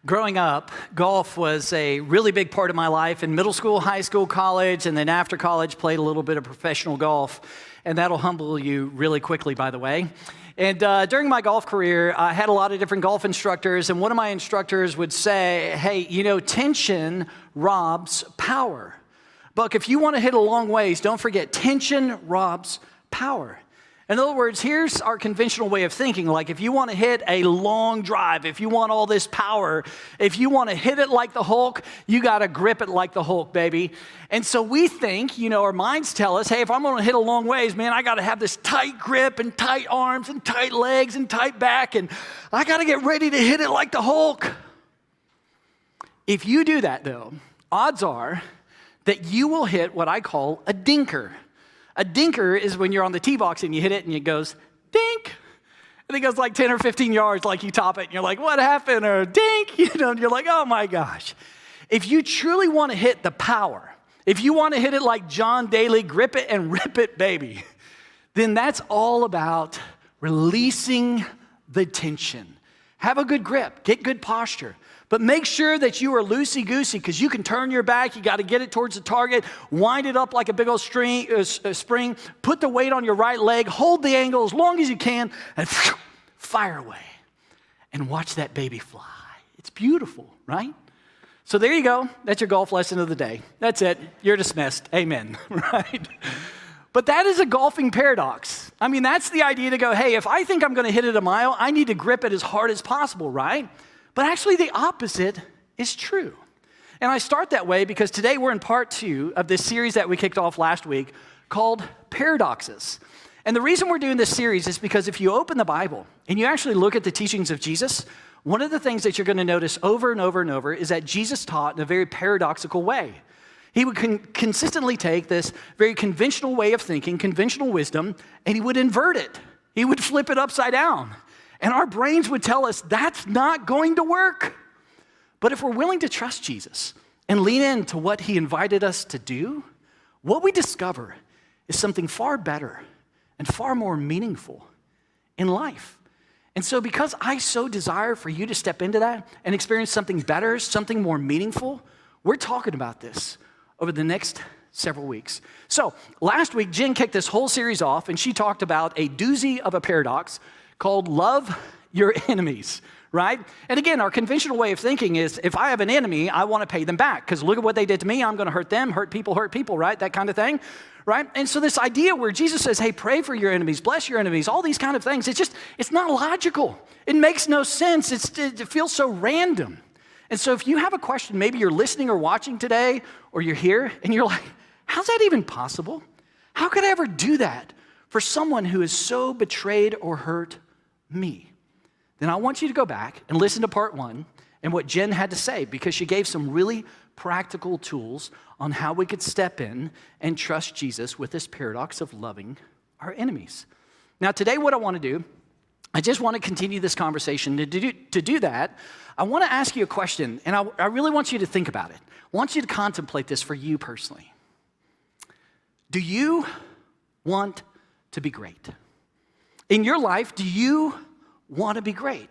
Growing up, golf was a really big part of my life. In middle school, high school, college, and then after college, played a little bit of professional golf. And that'll humble you really quickly, by the way. And during my golf career, I had a lot of different golf instructors. And one of my instructors would say, hey, tension robs power. Buck, if you want to hit a long ways, don't forget, tension robs power. In other words, here's our conventional way of thinking. Like if you want to hit a long drive, if you want all this power, if you want to hit it like the Hulk, you got to grip it like the Hulk, baby. And so we think, our minds tell us, hey, if I'm going to hit a long ways, man, I got to have this tight grip and tight arms and tight legs and tight back, and I got to get ready to hit it like the Hulk. If you do that, though, odds are that you will hit what I call a dinker. A dinker is when you're on the tee box and you hit it and it goes, dink. And it goes like 10 or 15 yards like you top it and you're like, what happened? Or dink, and you're like, oh my gosh. If you truly want to hit the power, if you want to hit it like John Daly, grip it and rip it, baby, then that's all about releasing the tension. Have a good grip, get good posture. But make sure that you are loosey-goosey because you can turn your back. You got to get it towards the target, wind it up like a big old spring, put the weight on your right leg, hold the angle as long as you can, and fire away. And watch that baby fly. It's beautiful, right? So there you go. That's your golf lesson of the day. That's it. You're dismissed. Amen, right? But that is a golfing paradox. I mean, that's the idea to go, hey, if I think I'm going to hit it a mile, I need to grip it as hard as possible, right? But actually the opposite is true. And I start that way because today we're in part 2 of this series that we kicked off last week called Paradoxes. And the reason we're doing this series is because if you open the Bible and you actually look at the teachings of Jesus, one of the things that you're going to notice over and over and over is that Jesus taught in a very paradoxical way. He would consistently take this very conventional way of thinking, conventional wisdom, and he would invert it. He would flip it upside down. And our brains would tell us that's not going to work. But if we're willing to trust Jesus and lean into what he invited us to do, what we discover is something far better and far more meaningful in life. And so because I so desire for you to step into that and experience something better, something more meaningful, we're talking about this over the next several weeks. So last week, Jen kicked this whole series off and she talked about a doozy of a paradox called love your enemies, right? And again, our conventional way of thinking is if I have an enemy, I want to pay them back because look at what they did to me. I'm going to hurt them, hurt people, right? That kind of thing, right? And so this idea where Jesus says, hey, pray for your enemies, bless your enemies, all these kind of things, it's not logical. It makes no sense. It feels so random. And so if you have a question, maybe you're listening or watching today or you're here and you're like, how's that even possible? How could I ever do that for someone who has so betrayed or hurt me? Then I want you to go back and listen to part 1 and what Jen had to say because she gave some really practical tools on how we could step in and trust Jesus with this paradox of loving our enemies. Now today what I want to do, I just want to continue this conversation. To do that, I want to ask you a question and I really want you to think about it. I want you to contemplate this for you personally. Do you want to be great? In your life, do you want to be great?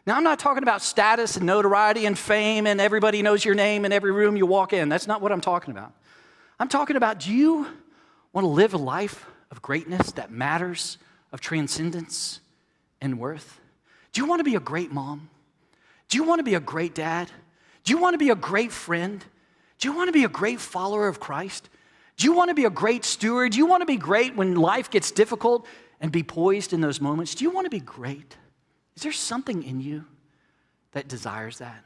Now, I'm not talking about status and notoriety and fame and everybody knows your name in every room you walk in. That's not what I'm talking about. I'm talking about, do you want to live a life of greatness that matters, of transcendence and worth? Do you want to be a great mom? Do you want to be a great dad? Do you want to be a great friend? Do you want to be a great follower of Christ? Do you want to be a great steward? Do you want to be great when life gets difficult and be poised in those moments? Do you want to be great? Is there something in you that desires that?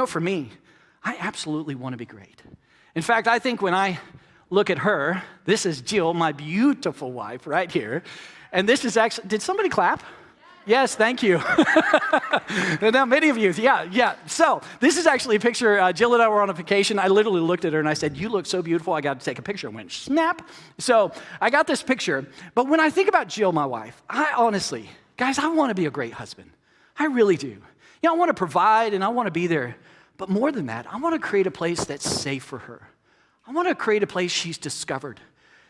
For me, I absolutely want to be great. In fact, I think when I look at her, this is Jill, my beautiful wife right here. And this is actually, did somebody clap? Yes, thank you. Now, many of you, yeah. So this is actually a picture. Jill and I were on a vacation. I literally looked at her and I said, you look so beautiful, I got to take a picture. And went, snap. So I got this picture. But when I think about Jill, my wife, I honestly, guys, I want to be a great husband. I really do. I want to provide and I want to be there. But more than that, I want to create a place that's safe for her. I want to create a place she's discovered,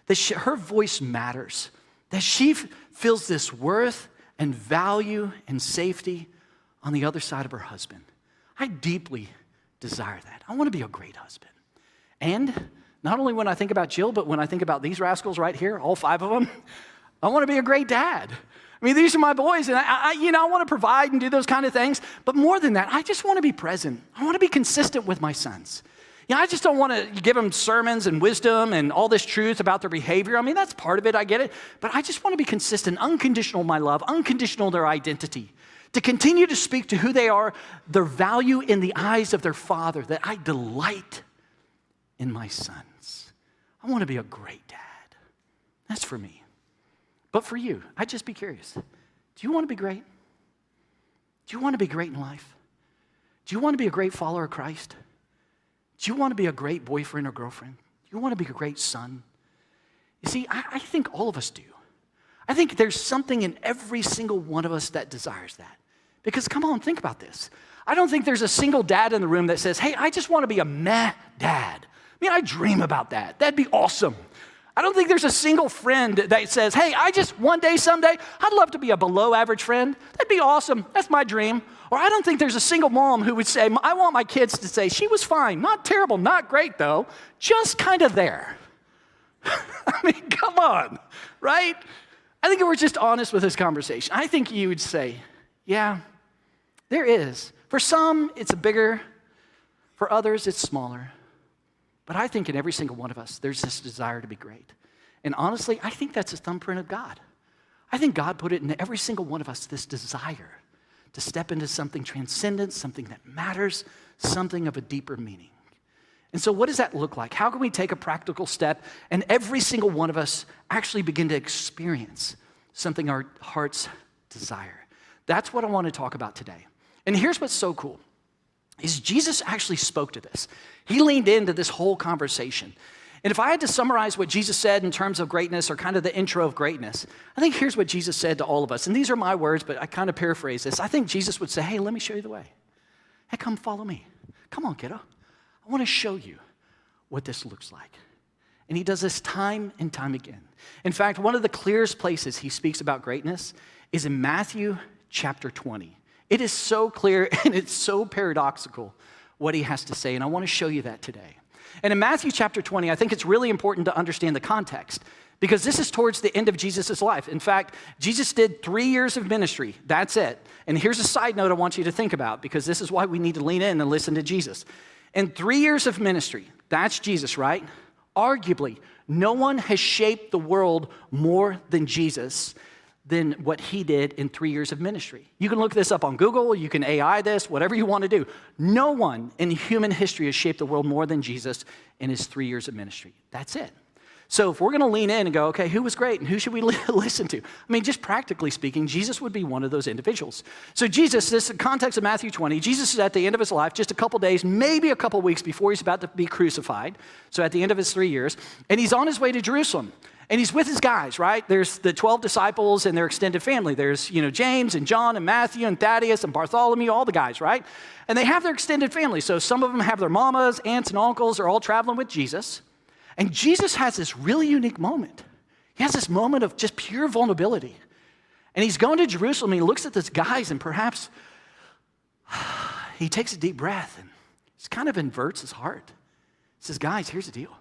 that her voice matters, that she feels this worth and value and safety on the other side of her husband. I deeply desire that. I want to be a great husband. And not only when I think about Jill, but when I think about these rascals right here, all 5 of them, I want to be a great dad. I mean, these are my boys, and I want to provide and do those kind of things. But more than that, I just want to be present. I want to be consistent with my sons. I just don't want to give them sermons and wisdom and all this truth about their behavior. I mean, that's part of it, I get it. But I just want to be consistent, unconditional in my love, unconditional in their identity, to continue to speak to who they are, their value in the eyes of their Father, that I delight in my sons. I want to be a great dad. That's for me. But for you, I'd just be curious. Do you want to be great? Do you want to be great in life? Do you want to be a great follower of Christ? Do you want to be a great boyfriend or girlfriend? Do you want to be a great son? You see, I think all of us do. I think there's something in every single one of us that desires that. Because come on, think about this. I don't think there's a single dad in the room that says, hey, I just want to be a meh dad. I mean, I dream about that. That'd be awesome. I don't think there's a single friend that says, hey, I just one day, someday, I'd love to be a below average friend. That'd be awesome. That's my dream. Or I don't think there's a single mom who would say, I want my kids to say, she was fine, not terrible, not great though, just kind of there. I mean, come on, right? I think if we're just honest with this conversation, I think you would say, yeah, there is. For some, it's bigger. For others, it's smaller. But I think in every single one of us, there's this desire to be great. And honestly, I think that's a thumbprint of God. I think God put it in every single one of us, this desire to step into something transcendent, something that matters, something of a deeper meaning. And so what does that look like? How can we take a practical step and every single one of us actually begin to experience something our hearts desire? That's what I want to talk about today. And here's what's so cool, is Jesus actually spoke to this. He leaned into this whole conversation. And if I had to summarize what Jesus said in terms of greatness or kind of the intro of greatness, I think here's what Jesus said to all of us. And these are my words, but I kind of paraphrase this. I think Jesus would say, hey, let me show you the way. Hey, come follow me. Come on, kiddo. I want to show you what this looks like. And he does this time and time again. In fact, one of the clearest places he speaks about greatness is in Matthew chapter 20. It is so clear and it's so paradoxical what he has to say, and I want to show you that today. And in Matthew chapter 20, I think it's really important to understand the context because this is towards the end of Jesus' life. In fact, Jesus did 3 years of ministry. That's it. And here's a side note I want you to think about because this is why we need to lean in and listen to Jesus. In 3 years of ministry, that's Jesus, right? Arguably, no one has shaped the world more than Jesus than what he did in 3 years of ministry. You can look this up on Google, you can AI this, whatever you want to do. No one in human history has shaped the world more than Jesus in his 3 years of ministry. That's it. So if we're going to lean in and go, okay, who was great and who should we listen to? I mean, just practically speaking, Jesus would be one of those individuals. So Jesus, this is the context of Matthew 20, Jesus is at the end of his life, just a couple days, maybe a couple weeks before he's about to be crucified. So at the end of his 3 years, and he's on his way to Jerusalem. And he's with his guys, right? There's the 12 disciples and their extended family. There's, James and John and Matthew and Thaddeus and Bartholomew, all the guys, right? And they have their extended family. So some of them have their mamas, aunts, and uncles. They're all traveling with Jesus. And Jesus has this really unique moment. He has this moment of just pure vulnerability. And he's going to Jerusalem and he looks at these guys and perhaps he takes a deep breath and just kind of inverts his heart. He says, guys, here's the deal.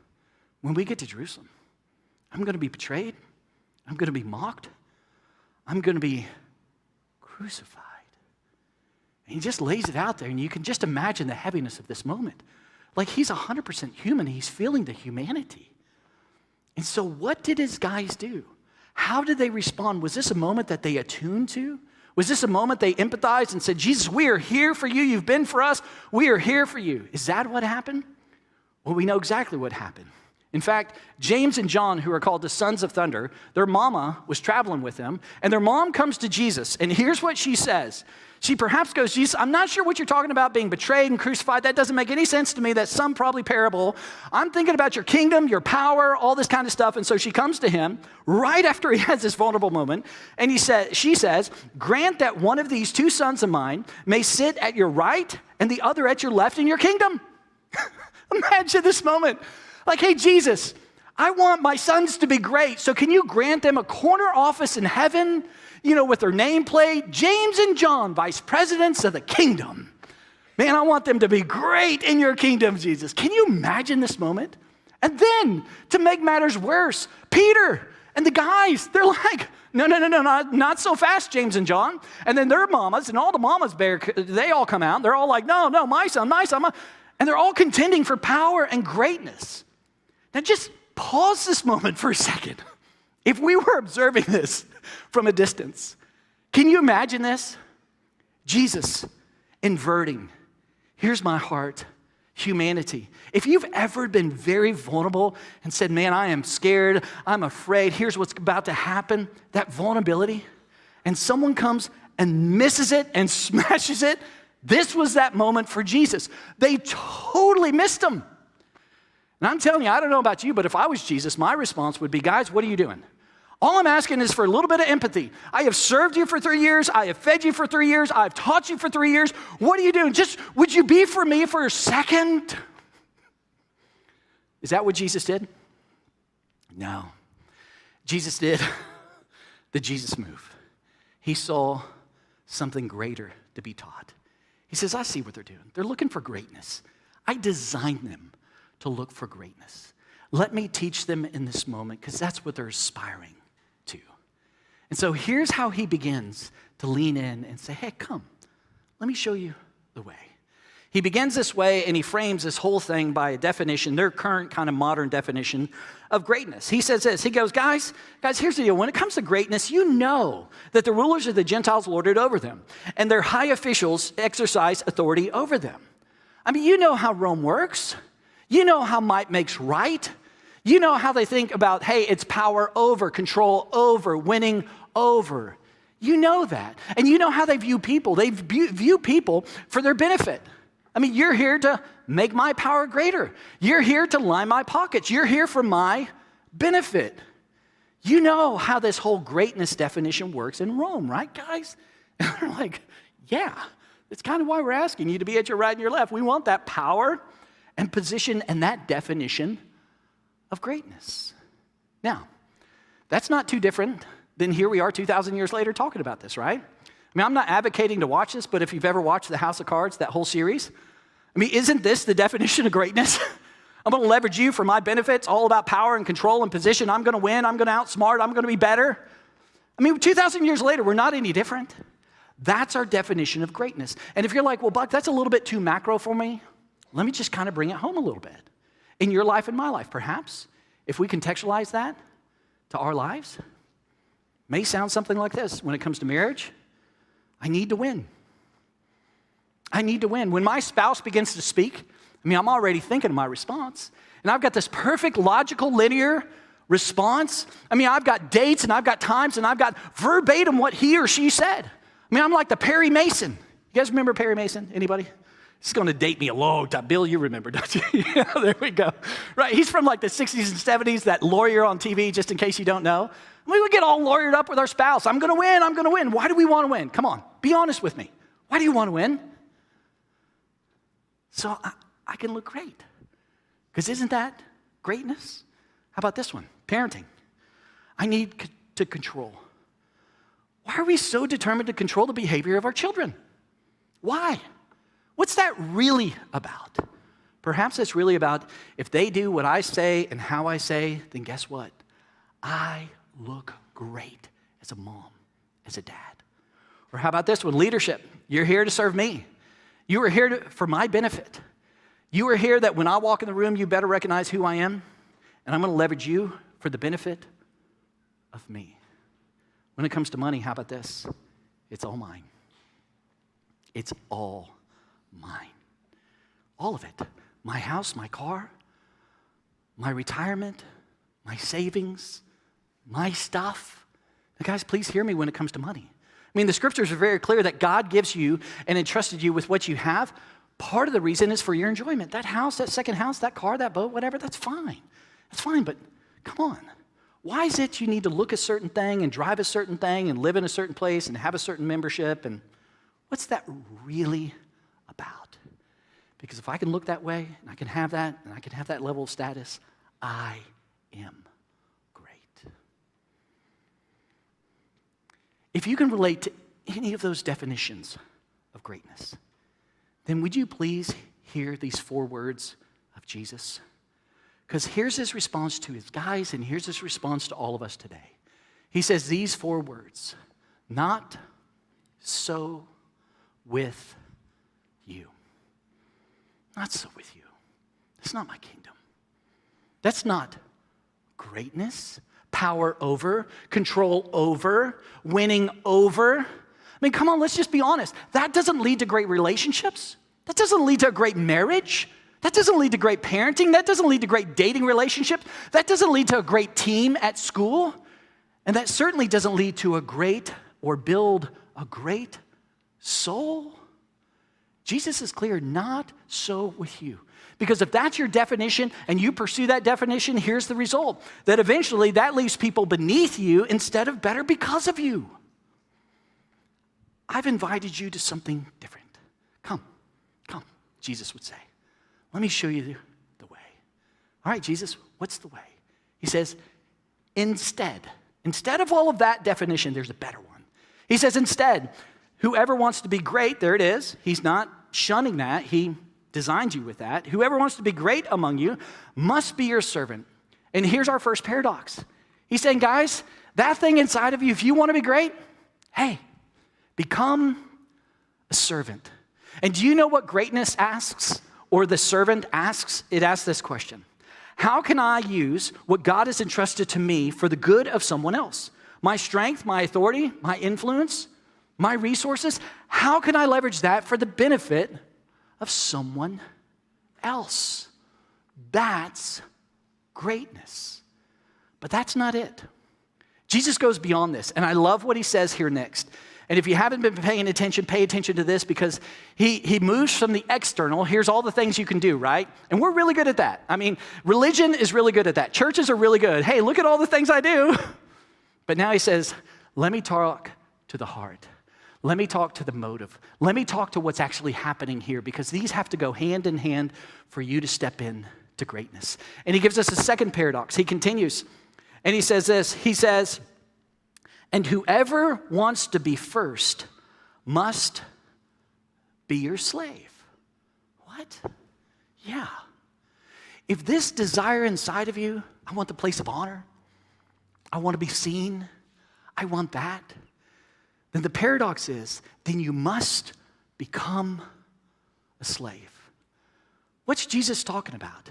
When we get to Jerusalem, I'm going to be betrayed. I'm going to be mocked. I'm going to be crucified. And he just lays it out there, and you can just imagine the heaviness of this moment. Like he's 100% human. He's feeling the humanity. And so what did his guys do? How did they respond? Was this a moment that they attuned to? Was this a moment they empathized and said, Jesus, we are here for you. You've been for us. We are here for you. Is that what happened? Well, we know exactly what happened. In fact, James and John, who are called the sons of thunder, their mama was traveling with them, and their mom comes to Jesus, and here's what she says. She perhaps goes, Jesus, I'm not sure what you're talking about being betrayed and crucified. That doesn't make any sense to me. That's some probably parable. I'm thinking about your kingdom, your power, all this kind of stuff. And so she comes to him right after he has this vulnerable moment, and she says, grant that one of these 2 sons of mine may sit at your right and the other at your left in your kingdom. Imagine this moment. Like, hey, Jesus, I want my sons to be great, so can you grant them a corner office in heaven, with their nameplate, James and John, vice presidents of the kingdom? Man, I want them to be great in your kingdom, Jesus. Can you imagine this moment? And then, to make matters worse, Peter and the guys, they're like, no, not so fast, James and John. And then their mamas, and all the mamas, they all come out. They're all like, no, my son. And they're all contending for power and greatness. Now just pause this moment for a second. If we were observing this from a distance, can you imagine this? Jesus inverting, here's my heart, humanity. If you've ever been very vulnerable and said, man, I am scared, I'm afraid, here's what's about to happen, that vulnerability, and someone comes and misses it and smashes it, this was that moment for Jesus. They totally missed him. And I'm telling you, I don't know about you, but if I was Jesus, my response would be, guys, what are you doing? All I'm asking is for a little bit of empathy. I have served you for 3 years. I have fed you for 3 years. I've taught you for 3 years. What are you doing? Just, would you be for me for a second? Is that what Jesus did? No. Jesus did the Jesus move. He saw something greater to be taught. He says, I see what they're doing. They're looking for greatness. I designed them to look for greatness. Let me teach them in this moment, because that's what they're aspiring to. And so here's how he begins to lean in and say, hey, come, let me show you the way. He begins this way, and he frames this whole thing by a definition, their current kind of modern definition of greatness. He says this, he goes, guys, here's the deal. When it comes to greatness, you know that the rulers of the Gentiles lord it over them, and their high officials exercise authority over them. I mean, you know how Rome works. You know how might makes right. You know how they think about, hey, it's power over, control over, winning over. You know that. And you know how they view people. They view people for their benefit. I mean, you're here to make my power greater. You're here to line my pockets. You're here for my benefit. You know how this whole greatness definition works in Rome, right, guys? And they're like, yeah, it's kind of why we're asking you to be at your right and your left. We want that power and position and that definition of greatness. Now, that's not too different than here we are 2,000 years later talking about this, right? I mean, I'm not advocating to watch this, but if you've ever watched The House of Cards, that whole series, I mean, isn't this the definition of greatness? I'm going to leverage you for my benefits, all about power and control and position. I'm going to win. I'm going to outsmart. I'm going to be better. I mean, 2,000 years later, we're not any different. That's our definition of greatness. And if you're like, well, Buck, that's a little bit too macro for me, let me just kind of bring it home a little bit. In your life and my life, perhaps, if we contextualize that to our lives, may sound something like this. When it comes to marriage, I need to win. I need to win. When my spouse begins to speak, I mean, I'm already thinking of my response. And I've got this perfect, logical, linear response. I mean, I've got dates and I've got times and I've got verbatim what he or she said. I mean, I'm like the Perry Mason. You guys remember Perry Mason? Anybody? It's going to date me a long time. Bill, you remember, don't you? Yeah, there we go. Right, he's from like the 60s and 70s, that lawyer on TV, just in case you don't know. We would get all lawyered up with our spouse. I'm going to win, I'm going to win. Why do we want to win? Come on, be honest with me. Why do you want to win? So I can look great. Because isn't that greatness? How about this one? Parenting. I need to control. Why are we so determined to control the behavior of our children? Why? What's that really about? Perhaps it's really about if they do what I say and how I say, then guess what? I look great as a mom, as a dad. Or how about this one? Leadership. You're here to serve me. You are here for my benefit. You are here that when I walk in the room, you better recognize who I am, and I'm going to leverage you for the benefit of me. When it comes to money, how about this? It's all mine. It's all mine. All of it. My house, my car, my retirement, my savings, my stuff. Now, guys, please hear me when it comes to money. I mean, the scriptures are very clear that God gives you and entrusted you with what you have. Part of the reason is for your enjoyment. That house, that second house, that car, that boat, whatever, that's fine. That's fine, but come on. Why is it you need to look a certain thing and drive a certain thing and live in a certain place and have a certain membership? And what's that really about? Because if I can look that way and I can have that and I can have that level of status, I am great. If you can relate to any of those definitions of greatness, then would you please hear these 4 words of Jesus? Because here's his response to his guys, and here's his response to all of us today. He says these 4 words, not so with you. Not so with you. That's not my kingdom. That's not greatness, power over, control over, winning over. I mean, come on, let's just be honest. That doesn't lead to great relationships. That doesn't lead to a great marriage. That doesn't lead to great parenting. That doesn't lead to great dating relationships. That doesn't lead to a great team at school. And that certainly doesn't lead to a great or build a great soul. Jesus is clear, not so with you. Because if that's your definition and you pursue that definition, here's the result. That eventually that leaves people beneath you instead of better because of you. I've invited you to something different. Come, Jesus would say. Let me show you the way. All right, Jesus, what's the way? He says, instead of all of that definition, there's a better one. He says, instead, whoever wants to be great, there it is. He's not shunning that. He designed you with that. Whoever wants to be great among you must be your servant. And here's our first paradox. He's saying, guys, that thing inside of you, if you want to be great, hey, become a servant. And do you know what greatness asks, or the servant asks? It asks this question. How can I use what God has entrusted to me for the good of someone else? My strength, my authority, my influence, my resources, how can I leverage that for the benefit of someone else? That's greatness. But that's not it. Jesus goes beyond this, and I love what he says here next. And if you haven't been paying attention, pay attention to this, because he moves from the external. Here's all the things you can do, right? And we're really good at that. I mean, religion is really good at that. Churches are really good. Hey, look at all the things I do. But now he says, let me talk to the heart. Let me talk to the motive. Let me talk to what's actually happening here, because these have to go hand in hand for you to step in to greatness. And he gives us a second paradox. He continues, and he says this. He says, and whoever wants to be first must be your slave. What? Yeah. If this desire inside of you, I want the place of honor, I want to be seen, I want that, then the paradox is, then you must become a slave. What's Jesus talking about?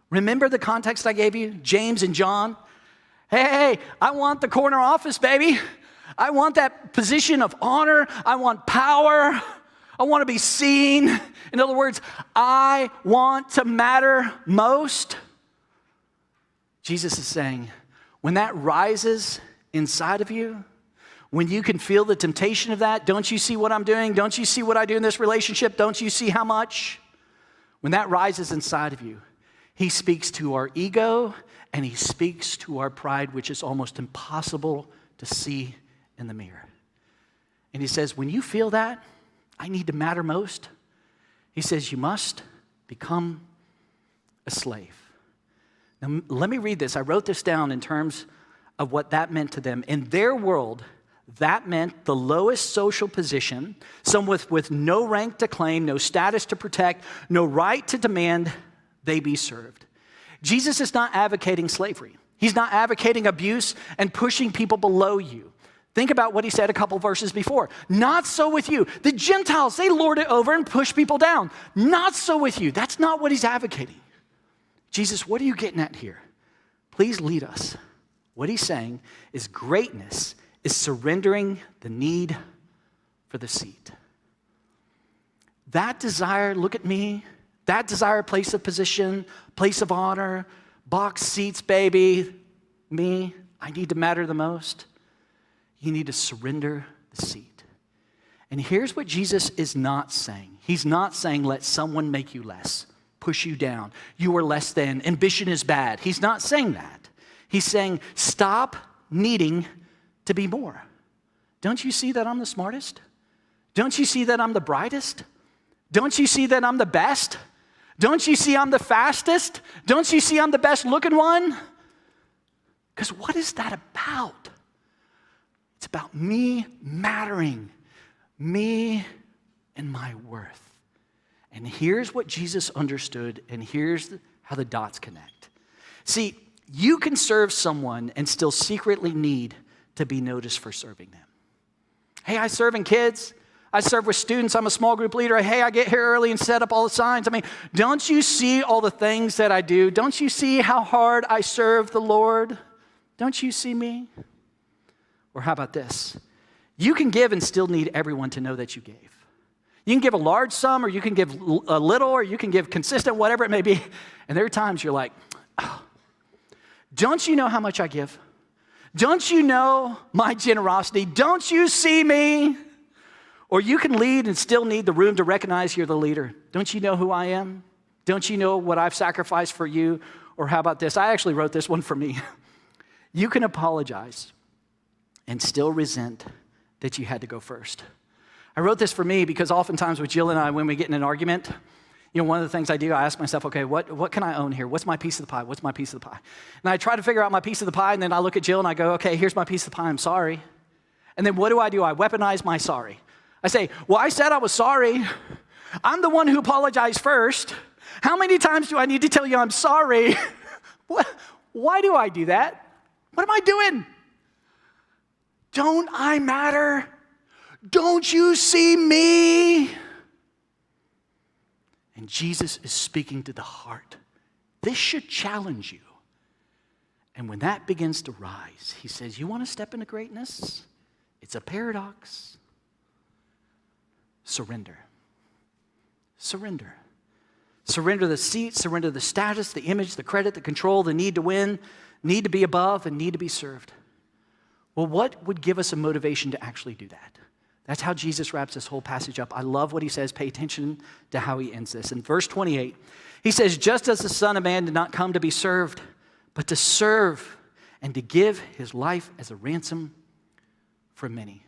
Remember the context I gave you? James and John. Hey, I want the corner office, baby. I want that position of honor. I want power. I want to be seen. In other words, I want to matter most. Jesus is saying, when that rises inside of you, when you can feel the temptation of that, don't you see what I'm doing? Don't you see what I do in this relationship? Don't you see how much? When that rises inside of you, he speaks to our ego and he speaks to our pride, which is almost impossible to see in the mirror. And he says, when you feel that, I need to matter most, he says, you must become a slave. Now, let me read this. I wrote this down in terms of what that meant to them. In their world, that meant the lowest social position, someone with no rank to claim, no status to protect, no right to demand they be served. Jesus is not advocating slavery. He's not advocating abuse and pushing people below you. Think about what he said a couple verses before. Not so with you. The Gentiles, they lord it over and push people down. Not so with you. That's not what he's advocating. Jesus, what are you getting at here? Please lead us. What he's saying is greatness is surrendering the need for the seat. That desire, look at me, that desire, place of position, place of honor, box seats, baby, me, I need to matter the most. You need to surrender the seat. And here's what Jesus is not saying. He's not saying let someone make you less, push you down. You are less than. Ambition is bad. He's not saying that. He's saying stop needing to be more. Don't you see that I'm the smartest? Don't you see that I'm the brightest? Don't you see that I'm the best? Don't you see I'm the fastest? Don't you see I'm the best looking one? Because what is that about? It's about me mattering, me and my worth. And here's what Jesus understood, and here's how the dots connect. See, you can serve someone and still secretly need to be noticed for serving them. Hey, I serve in kids. I serve with students. I'm a small group leader. Hey, I get here early and set up all the signs. I mean, don't you see all the things that I do? Don't you see how hard I serve the Lord? Don't you see me? Or how about this? You can give and still need everyone to know that you gave. You can give a large sum, or you can give a little, or you can give consistent, whatever it may be. And there are times you're like, oh, don't you know how much I give? Don't you know my generosity? Don't you see me? Or you can lead and still need the room to recognize you're the leader. Don't you know who I am? Don't you know what I've sacrificed for you? Or how about this? I actually wrote this one for me. You can apologize and still resent that you had to go first. I wrote this for me because oftentimes with Jill and I, when we get in an argument, one of the things I do, I ask myself, okay, what can I own here? What's my piece of the pie? What's my piece of the pie? And I try to figure out my piece of the pie, and then I look at Jill and I go, okay, here's my piece of the pie, I'm sorry. And then what do? I weaponize my sorry. I say, well, I said I was sorry. I'm the one who apologized first. How many times do I need to tell you I'm sorry? Why do I do that? What am I doing? Don't I matter? Don't you see me? And Jesus is speaking to the heart. This should challenge you. And when that begins to rise, he says, you want to step into greatness? It's a paradox. Surrender. Surrender. Surrender the seat, surrender the status, the image, the credit, the control, the need to win, need to be above, and need to be served. Well, what would give us a motivation to actually do that? That's how Jesus wraps this whole passage up. I love what he says. Pay attention to how he ends this. In verse 28, he says, just as the Son of Man did not come to be served, but to serve and to give his life as a ransom for many.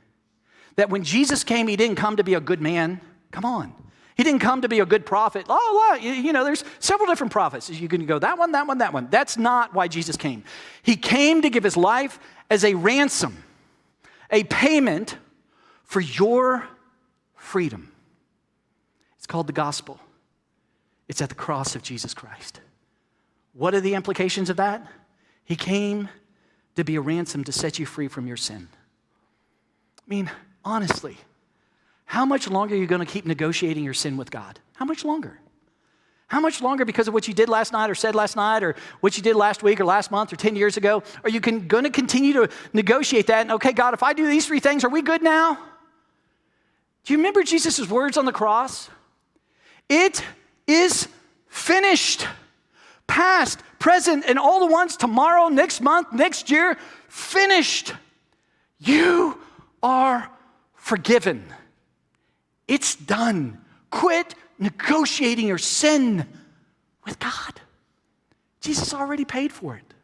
That when Jesus came, he didn't come to be a good man. Come on. He didn't come to be a good prophet. There's several different prophets. You can go that one, that one, that one. That's not why Jesus came. He came to give his life as a ransom, a payment for your freedom. It's called the gospel. It's at the cross of Jesus Christ. What are the implications of that? He came to be a ransom to set you free from your sin. I mean, honestly, how much longer are you going to keep negotiating your sin with God? How much longer? How much longer because of what you did last night or said last night or what you did last week or last month or 10 years ago? Are you going to continue to negotiate that? And okay, God, if I do these three things, are we good now? Do you remember Jesus' words on the cross? It is finished. Past, present, and all the ones tomorrow, next month, next year, finished. You are forgiven. It's done. Quit negotiating your sin with God. Jesus already paid for it.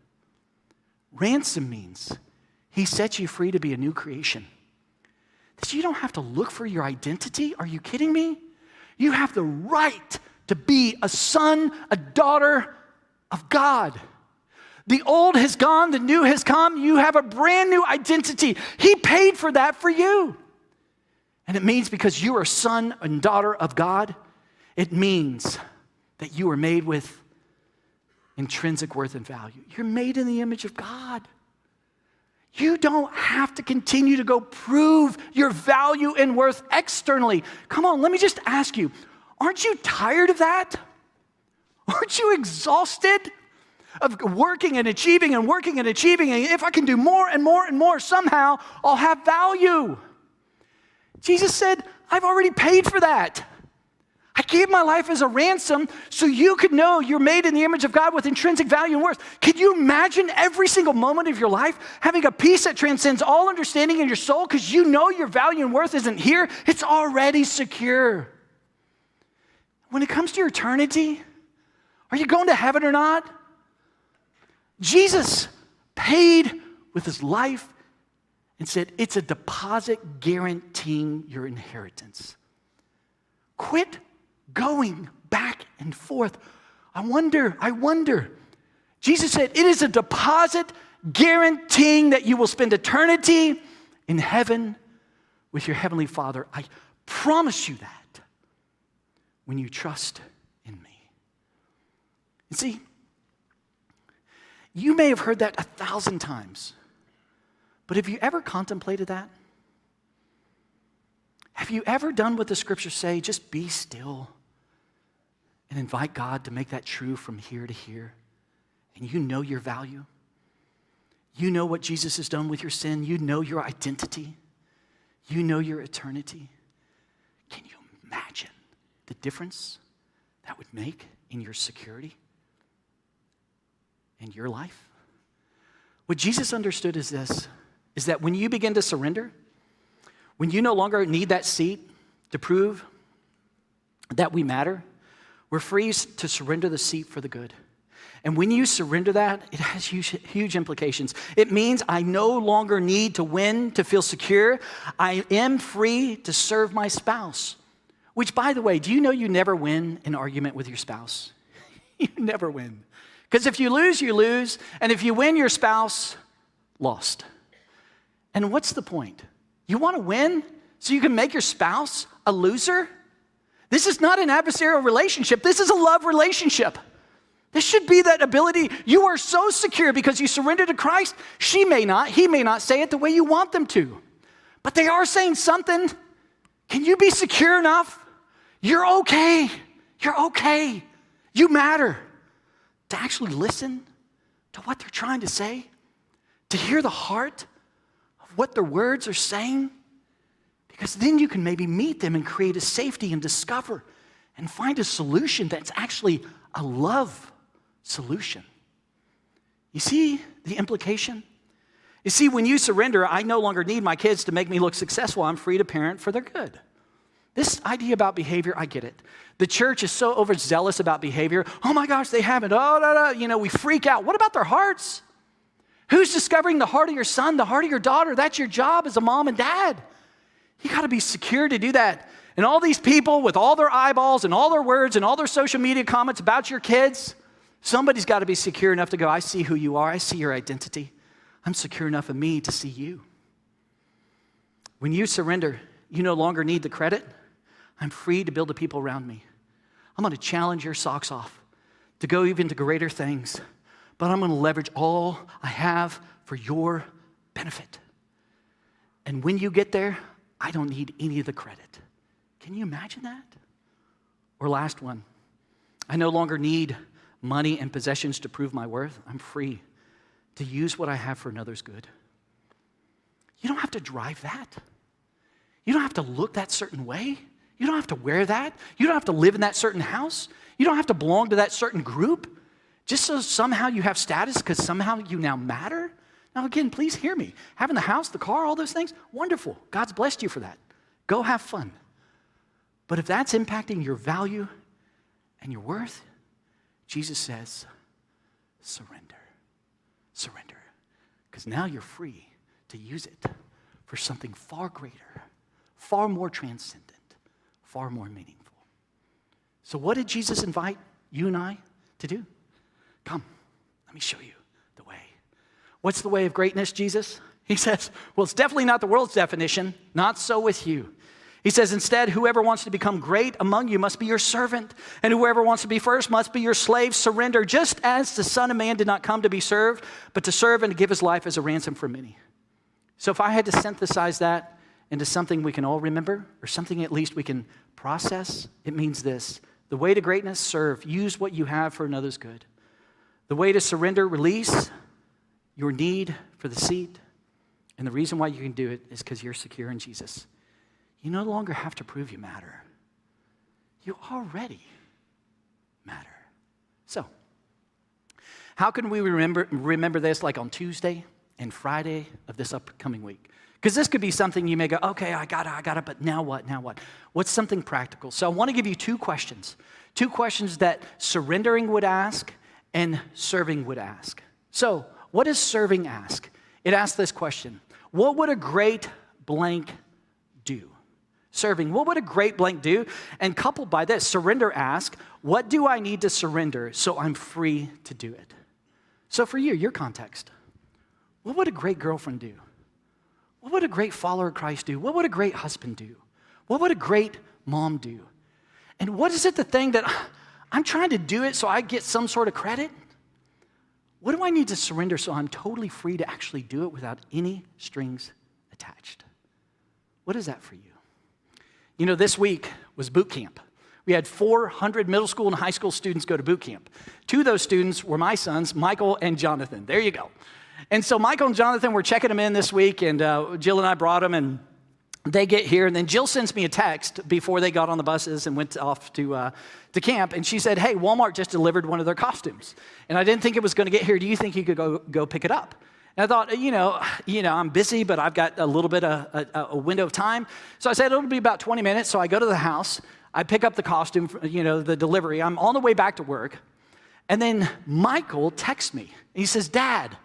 Ransom means he sets you free to be a new creation. That you don't have to look for your identity. Are you kidding me? You have the right to be a son, a daughter of God. The old has gone, the new has come. You have a brand new identity. He paid for that for you. And it means because you are a son and daughter of God, it means that you are made with intrinsic worth and value. You're made in the image of God. You don't have to continue to go prove your value and worth externally. Come on, let me just ask you, aren't you tired of that? Aren't you exhausted of working and achieving and working and achieving? And if I can do more and more and more, somehow I'll have value. Jesus said, I've already paid for that. I gave my life as a ransom so you could know you're made in the image of God with intrinsic value and worth. Can you imagine every single moment of your life having a peace that transcends all understanding in your soul because you know your value and worth isn't here? It's already secure. When it comes to your eternity, are you going to heaven or not? Jesus paid with his life and said, it's a deposit guaranteeing your inheritance. Quit going back and forth. I wonder. Jesus said, it is a deposit guaranteeing that you will spend eternity in heaven with your heavenly Father. I promise you that. when you trust in me. And see, you may have heard that 1,000 times, but have you ever contemplated that? Have you ever done what the scriptures say, just be still and invite God to make that true from here to here? And you know your value. You know what Jesus has done with your sin. You know your identity. You know your eternity. Can you imagine the difference that would make in your security and your life? What Jesus understood is this, is that when you begin to surrender, when you no longer need that seat to prove that we matter, we're free to surrender the seat for the good. And when you surrender that, it has huge implications. It means I no longer need to win to feel secure. I am free to serve my spouse. Which, by the way, do you know you never win an argument with your spouse? You never win. Because if you lose, you lose. And if you win, your spouse lost. And what's the point? You want to win so you can make your spouse a loser? This is not an adversarial relationship. This is a love relationship. This should be that ability. You are so secure because you surrender to Christ. He may not say it the way you want them to. But they are saying something. Can you be secure enough? You're okay. You're okay. You matter. To actually listen to what they're trying to say. To hear the heart of what their words are saying. Because then you can maybe meet them and create a safety and discover and find a solution that's actually a love solution. You see the implication? You see, when you surrender, I no longer need my kids to make me look successful. I'm free to parent for their good. This idea about behavior, I get it. The church is so overzealous about behavior. Oh my gosh, they haven't. We freak out. What about their hearts? Who's discovering the heart of your son, the heart of your daughter? That's your job as a mom and dad. You got to be secure to do that. And all these people with all their eyeballs and all their words and all their social media comments about your kids, somebody's got to be secure enough to go, I see who you are. I see your identity. I'm secure enough of me to see you. When you surrender, you no longer need the credit. I'm free to build the people around me. I'm going to challenge your socks off to go even to greater things. But I'm going to leverage all I have for your benefit. And when you get there, I don't need any of the credit. Can you imagine that? Or last one. I no longer need money and possessions to prove my worth. I'm free to use what I have for another's good. You don't have to drive that. You don't have to look that certain way. You don't have to wear that. You don't have to live in that certain house. You don't have to belong to that certain group just so somehow you have status because somehow you now matter. Now again, please hear me. Having the house, the car, all those things, wonderful. God's blessed you for that. Go have fun. But if that's impacting your value and your worth, Jesus says, surrender. Surrender. Because now you're free to use it for something far greater, far more transcendent, far more meaningful. So what did Jesus invite you and I to do? Come, let me show you the way. What's the way of greatness, Jesus? He says, well, it's definitely not the world's definition. Not so with you. He says, instead, whoever wants to become great among you must be your servant, and whoever wants to be first must be your slave. Surrender, just as the Son of Man did not come to be served, but to serve and to give his life as a ransom for many. So if I had to synthesize that into something we can all remember, or something at least we can process, it means this. The way to greatness, serve. Use what you have for another's good. The way to surrender, release your need for the seat. And the reason why you can do it is because you're secure in Jesus. You no longer have to prove you matter. You already matter. So, how can we remember this like on Tuesday and Friday of this upcoming week? Because this could be something you may go, okay, I got it, but now what? What's something practical? So I want to give you two questions that surrendering would ask and serving would ask. So, what does serving ask? It asks this question: what would a great blank do? Serving, what would a great blank do? And coupled by this, surrender ask, what do I need to surrender so I'm free to do it? So for you, your context, what would a great girlfriend do? What would a great follower of Christ do? What would a great husband do? What would a great mom do? And what is it, the thing that I'm trying to do it so I get some sort of credit? What do I need to surrender so I'm totally free to actually do it without any strings attached? What is that for you? You know, this week was boot camp. We had 400 middle school and high school students go to boot camp. 2 of those students were my sons, Michael and Jonathan. There you go. And so Michael and Jonathan were checking them in this week, and Jill and I brought them, and they get here, and then Jill sends me a text before they got on the buses and went off to camp, and she said, hey, Walmart just delivered one of their costumes, and I didn't think it was going to get here. Do you think you could go pick it up? And I thought, you know, I'm busy, but I've got a little bit of a window of time. So I said it'll be about 20 minutes, so I go to the house. I pick up the costume, the delivery. I'm on the way back to work, and then Michael texts me, and he says, Dad,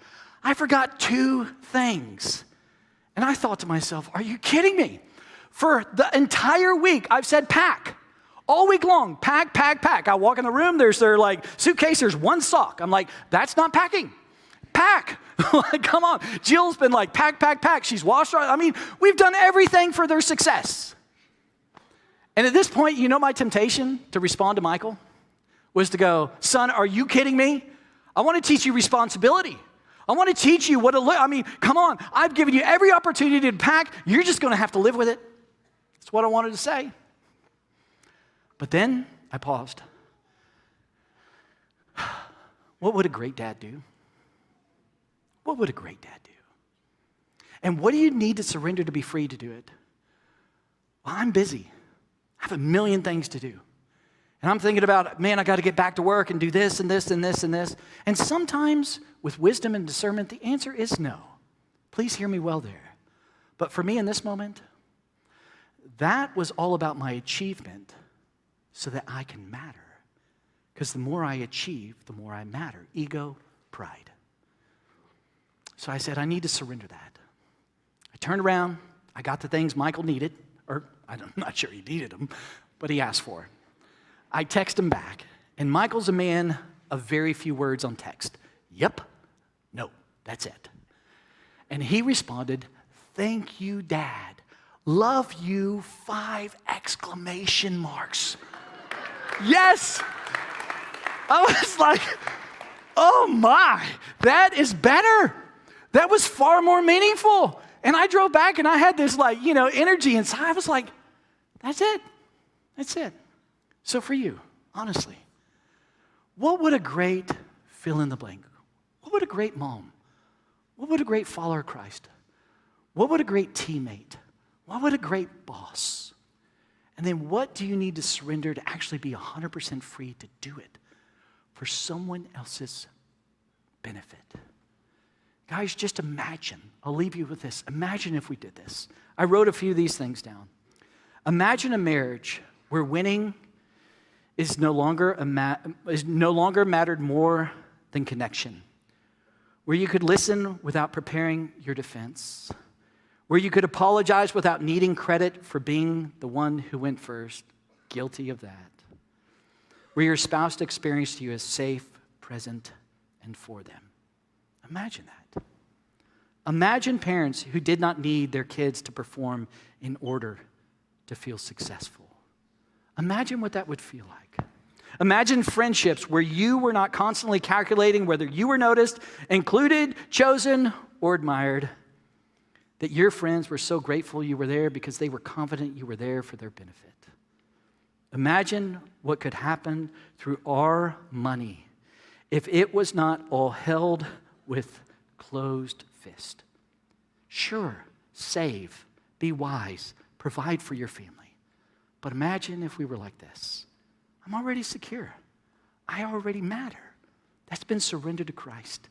I forgot 2 things. And I thought to myself, are you kidding me? For the entire week, I've said pack. All week long, pack, pack, pack. I walk in the room, there's their suitcase, there's 1 sock. I'm like, that's not packing. Pack. Like, come on. Jill's been like, pack, pack, pack. She's washed her. I mean, we've done everything for their success. And at this point, my temptation to respond to Michael was to go, son, are you kidding me? I want to teach you responsibility. I want to teach you what to live. I mean, come on. I've given you every opportunity to pack. You're just going to have to live with it. That's what I wanted to say. But then I paused. What would a great dad do? What would a great dad do? And what do you need to surrender to be free to do it? Well, I'm busy. I have a million things to do. And I'm thinking about, man, I got to get back to work and do this and this and this and this. And sometimes with wisdom and discernment, the answer is no. Please hear me well there. But for me in this moment, that was all about my achievement so that I can matter. Because the more I achieve, the more I matter. Ego, pride. So I said, I need to surrender that. I turned around. I got the things Michael needed. Or I'm not sure he needed them, but he asked for. I text him back, and Michael's a man of very few words on text. Yep, no, that's it. And he responded, thank you, Dad. Love you, 5 exclamation marks. Yes! I was like, oh my, that is better. That was far more meaningful. And I drove back and I had this energy inside. I was like, that's it. That's it. So for you, honestly, what would a great fill in the blank? What would a great mom? What would a great follower of Christ? What would a great teammate? What would a great boss? And then what do you need to surrender to actually be 100% free to do it for someone else's benefit? Guys, just imagine. I'll leave you with this. Imagine if we did this. I wrote a few of these things down. Imagine a marriage where winning is no longer mattered more than connection. Where you could listen without preparing your defense. Where you could apologize without needing credit for being the one who went first. Guilty of that. Where your spouse experienced you as safe, present, and for them. Imagine that. Imagine parents who did not need their kids to perform in order to feel successful. Imagine what that would feel like. Imagine friendships where you were not constantly calculating whether you were noticed, included, chosen, or admired. That your friends were so grateful you were there because they were confident you were there for their benefit. Imagine what could happen through our money if it was not all held with closed fist. Sure, save, be wise, provide for your family. But imagine if we were like this. I'm already secure. I already matter. That's been surrendered to Christ.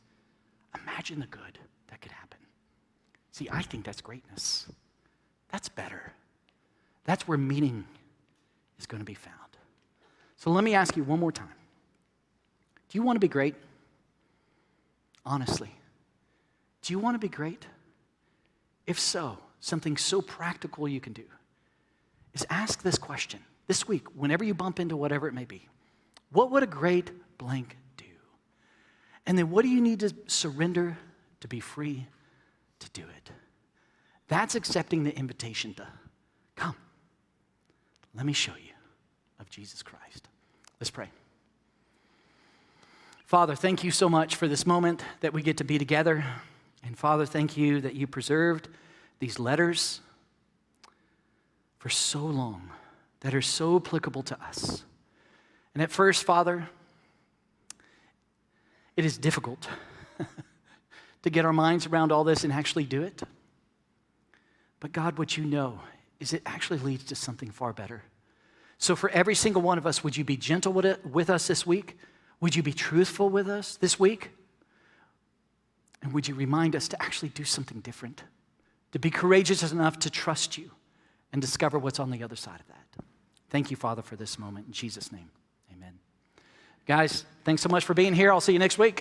Imagine the good that could happen. See, I think that's greatness. That's better. That's where meaning is going to be found. So let me ask you one more time. Do you want to be great? Honestly, do you want to be great? If so, something so practical you can do is ask this question this week, whenever you bump into whatever it may be. What would a great blank do? And then what do you need to surrender to be free to do it? That's accepting the invitation to come. Let me show you a of Jesus Christ. Let's pray. Father, thank you so much for this moment that we get to be together. And Father, thank you that you preserved these letters for so long that are so applicable to us. And at first, Father, it is difficult to get our minds around all this and actually do it. But God, what you know is it actually leads to something far better. So for every single one of us, would you be gentle with us this week? Would you be truthful with us this week? And would you remind us to actually do something different? To be courageous enough to trust you and discover what's on the other side of that. Thank you, Father, for this moment. In Jesus' name, amen. Guys, thanks so much for being here. I'll see you next week.